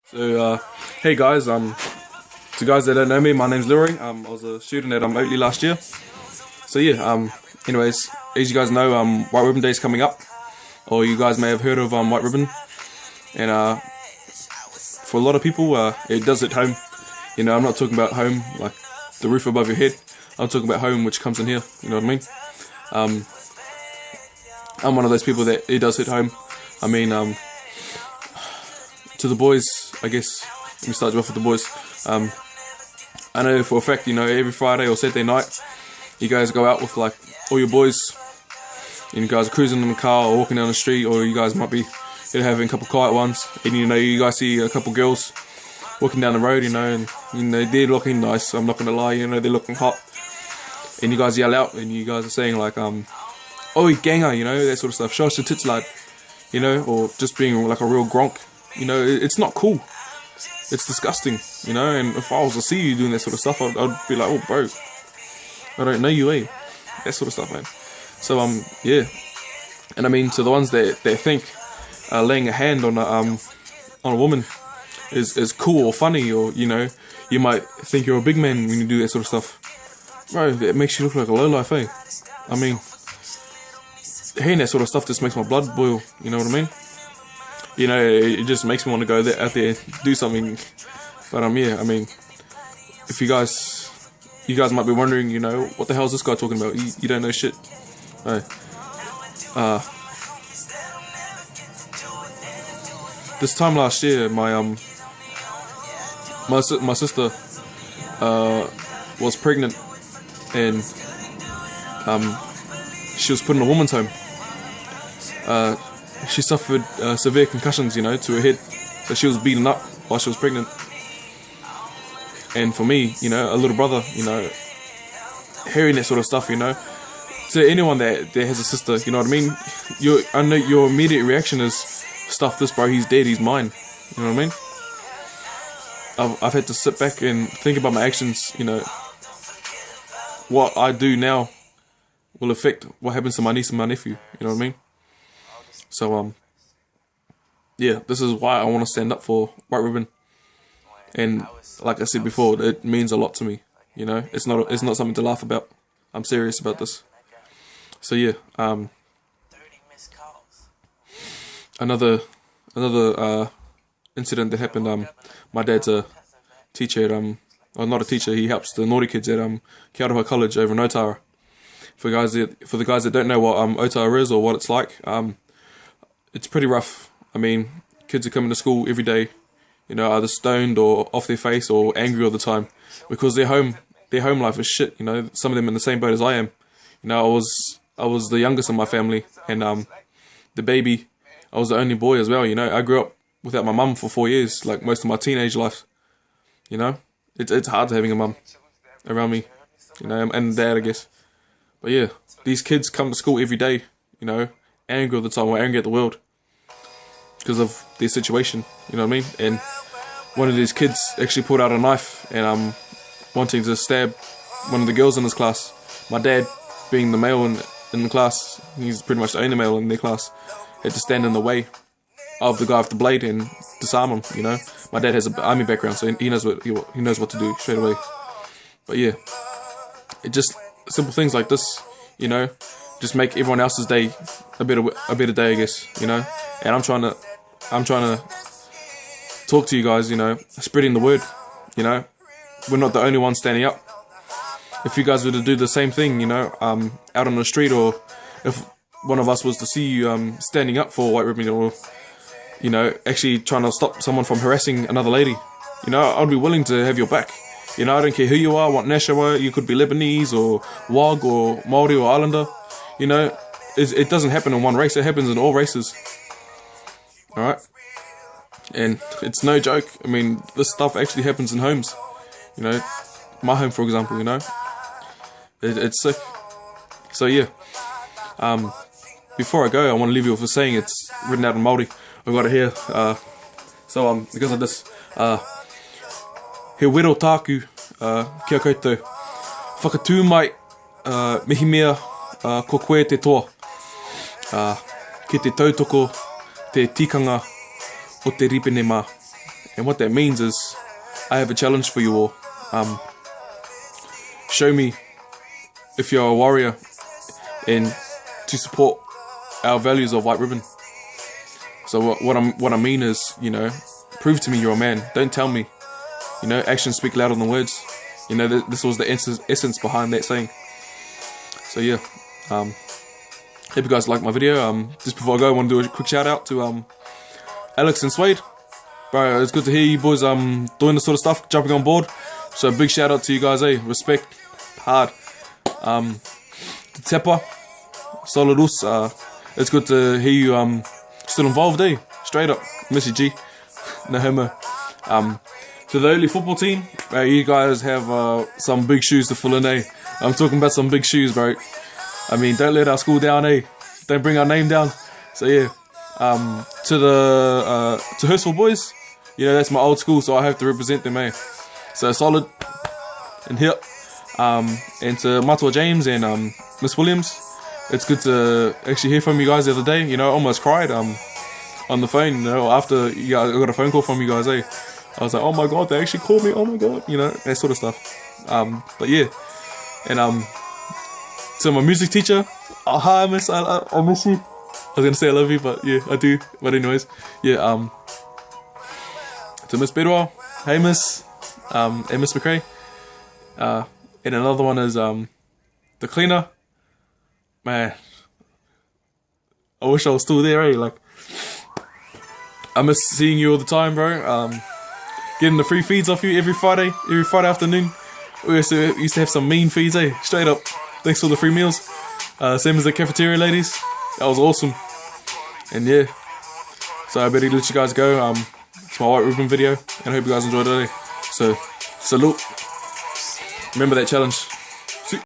So, hey guys, to guys that don't know me, my name's Leroy. I was a student at Oatley last year. So yeah, anyways, as you guys know, White Ribbon Day is coming up, or you guys may have heard of White Ribbon. And for a lot of people, it does hit home. You know, I'm not talking about home like the roof above your head. I'm talking about home which comes in here. You know what I mean? I'm one of those people that it does hit home. I mean, to the boys, I guess. Let me start you off with the boys. I know for a fact, you know, every Friday or Saturday night, you guys go out with like all your boys, and you guys are cruising in the car or walking down the street, or you guys might be having a couple quiet ones, and you know, you guys see a couple girls walking down the road, you know, and you know they're looking nice. I'm not gonna lie, you know, they're looking hot, and you guys yell out, and you guys are saying like, "Oi, ganger," you know, that sort of stuff. Show us your tits, lad, you know, or just being like a real gronk. You know, it's not cool. It's disgusting, you know, and if I was to see you doing that sort of stuff, I'd be like, "Oh, bro, I don't know you, eh?" That sort of stuff, man. So, yeah. And I mean, to the ones that think laying a hand on a woman is cool or funny, or, you know, you might think you're a big man when you do that sort of stuff. Bro, it makes you look like a lowlife, eh? I mean, hearing that sort of stuff just makes my blood boil, you know what I mean? You know, it just makes me want to go out there and do something. But yeah, I mean, if you guys might be wondering, you know, what the hell is this guy talking about? You don't know shit. No. This time last year, my sister was pregnant, and she was put in a woman's home. She suffered severe concussions, you know, to her head. So she was beaten up while she was pregnant. And for me, you know, a little brother, you know, hearing that sort of stuff, you know, to anyone that has a sister, you know what I mean? I know your immediate reaction is, "Stuff this, bro, he's dead, he's mine." You know what I mean? I've had to sit back and think about my actions, you know. What I do now will affect what happens to my niece and my nephew, you know what I mean? So, yeah, this is why I want to stand up for White Ribbon. And like I said before, it means a lot to me, you know. It's not something to laugh about. I'm serious about this. So yeah, another incident that happened. My dad's a teacher at well, not a teacher. He helps the naughty kids at Kia Ora College over in Otara. For the guys that don't know what Otara is or what it's like, it's pretty rough. I mean, kids are coming to school every day, you know, either stoned or off their face or angry all the time because their home life is shit. You know, some of them in the same boat as I am. You know, I was the youngest in my family, and the baby, I was the only boy as well. You know, I grew up without my mum for 4 years, like most of my teenage life. You know, it's hard having a mum around me, you know, and dad, I guess. But yeah, these kids come to school every day, you know, angry all the time or angry at the world because of their situation, you know what I mean? And one of these kids actually pulled out a knife and wanting to stab one of the girls in his class. My dad, being the male in the class, he's pretty much the only male in their class, had to stand in the way of the guy with the blade and disarm him, you know? My dad has an army background, so he knows what to do straight away. But yeah, it just simple things like this, you know, just make everyone else's day a better day, I guess, you know. And I'm trying to talk to you guys, you know, spreading the word, you know. We're not the only ones standing up. If you guys were to do the same thing, you know, out on the street, or if one of us was to see you standing up for White Ribbon, or, you know, actually trying to stop someone from harassing another lady, you know, I'd be willing to have your back. You know, I don't care who you are, what national you are. You could be Lebanese or Wag or Māori or Islander. You know, it doesn't happen in one race. It happens in all races. Alright? And it's no joke. I mean, this stuff actually happens in homes. You know, my home, for example, you know. It's sick. So, yeah. Before I go, I want to leave you with a saying. It's written out in Māori. I've got it here. Because of this, he wero tāku kia koutou. Whakatū mai mihi mea ko koe te toa. Ki te tautoko te tikanga o te ripene mā. And what that means is, I have a challenge for you all. Show me if you're a warrior and to support our values of White Ribbon. So what I mean is, you know, prove to me you're a man. Don't tell me. You know, actions speak louder than words. You know, this was the essence behind that saying. So yeah, hope you guys like my video. Just before I go, I want to do a quick shout out to Alex and Suede. Bro, it's good to hear you boys doing this sort of stuff, jumping on board. So big shout out to you guys, respect, hard. To Tepa, Solidus, it's good to hear you still involved, straight up, miss you G, no homo. To the early football team, you guys have some big shoes to fill in, I'm talking about some big shoes, bro. I mean, don't let our school down, don't bring our name down. So yeah, to the to Hurstville boys, you know, that's my old school, so I have to represent them, So solid and here. And to Matua James and Miss Williams, it's good to actually hear from you guys the other day. You know, I almost cried on the phone, you know, after I got a phone call from you guys, I was like, oh my god, they actually called me, oh my god, you know, that sort of stuff. But yeah, and to my music teacher, oh, hi miss, I miss you. I was gonna say I love you, but yeah, I do. But anyways, yeah, to Miss Bedwell, hey miss, and Miss McRae, and another one is the cleaner. Man, I wish I was still there, like, I miss seeing you all the time, bro. Getting the free feeds off you every Friday afternoon. We used to have some mean feeds, straight up. Thanks for the free meals. Same as the cafeteria ladies. That was awesome. And yeah, so I better let you guys go. It's my White Ribbon video, and I hope you guys enjoyed it. So, salute. Remember that challenge.